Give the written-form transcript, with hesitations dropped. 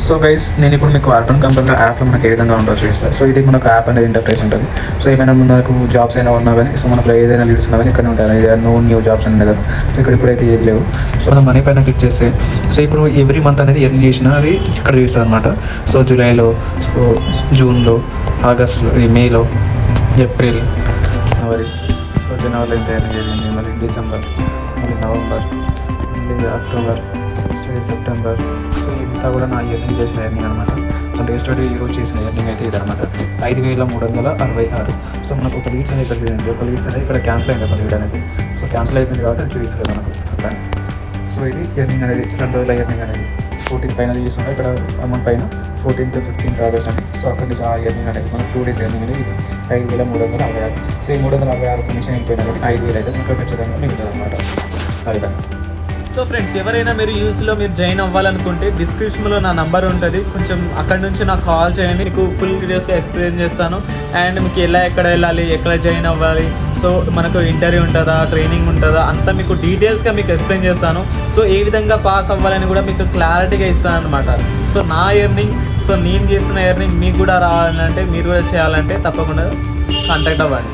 So guys నేను ఇప్పుడు మీకు అర్బన్ కంపెనీలో యాప్లో మనకు ఏ విధంగా ఉండొచ్చు చూపిస్తాను. సో ఇది మనకు యాప్ అనేది ఇంటర్ఫేస్ ఉంటుంది. సో ఏమైనా మనకు జాబ్స్ అయినా ఉన్నా కానీ సో మనకు ఏదైనా లీడ్స్ ఉన్నా కానీ ఇక్కడ ఉంటాయి. ఏదైనా న్యూ జాబ్స్ అనేది కదా. సో ఇక్కడ ఇప్పుడైతే ఏది లేవు. సో మనం మనీ పైన క్లిక్ చేస్తే సో ఇప్పుడు ఎవ్రీ మంత్ అనేది ఎర్న్ చేసినా అది ఇక్కడ చూస్తుంది అనమాట. సో జూలైలో, సో జూన్లో, ఆగస్టులో, మేలో, ఏప్రిల్, జనవరి, సో జనవరిలో ఎంత ఎర్న్ చేసింది, మళ్ళీ డిసెంబర్, మళ్ళీ నవంబర్, మళ్ళీ అక్టోబర్, సో సెప్టెంబర్. సో ఇంతా కూడా నా ఎర్నింగ్ చేసిన ఎర్నింగ్ అనమాట. అంటే ఎస్టర్డే ఈరోజు చేసిన ఎర్నింగ్ అయితే ఇదనమాట 5,366. సో మనకు ఒక లీడ్స్ అనేది ఇక్కడ చూడండి. ఒక లీడ్స్ అనేది ఇక్కడ క్యాన్సిల్ అయింది. ఒక లీడ్ అనేది సో క్యాన్సిల్ అయిపోయింది కాబట్టి అది చూపిస్తుంది మనకు అట్లా. సో ఇది ఎర్నింగ్ అనేది 2 రోజుల ఎర్నింగ్ అనేది 14 పైన చూస్తుంటే ఇక్కడ అమౌంట్ పైన 14th to 15th ఆగస్ట్ అని. సో అక్కడ నుంచి ఆ ఎర్నింగ్ అనేది మనకు 2 days ఎర్నింగ్ అనేది 5,366. సో ఈ 366 కమిషన్ అయిపోయినా కాబట్టి 5,000 అయితే ఇంకా ఖచ్చితంగా మిగులుతుంది అనమాట ఆ విధంగా. సో ఫ్రెండ్స్, ఎవరైనా మీరు యూస్లో మీరు జాయిన్ అవ్వాలనుకుంటే డిస్క్రిప్షన్లో నా నంబర్ ఉంటుంది. కొంచెం అక్కడ నుంచి నాకు కాల్ చేయండి. మీకు ఫుల్ డీటెయిల్స్గా ఎక్స్ప్లెయిన్ చేస్తాను. అండ్ మీకు ఎక్కడ వెళ్ళాలి, ఎక్కడ జాయిన్ అవ్వాలి, సో మనకు ఇంటర్వ్యూ ఉంటుందా, ట్రైనింగ్ ఉంటుందా, అంతా మీకు డీటెయిల్స్గా మీకు ఎక్స్ప్లెయిన్ చేస్తాను. సో ఏ విధంగా పాస్ అవ్వాలని కూడా మీకు క్లారిటీగా ఇస్తాను అనమాట. సో నా ఎర్నింగ్, సో నేను చేస్తున్న ఎర్నింగ్ మీకు కూడా రావాలంటే, మీరు కూడా చేయాలంటే తప్పకుండా కాంటాక్ట్ అవ్వండి.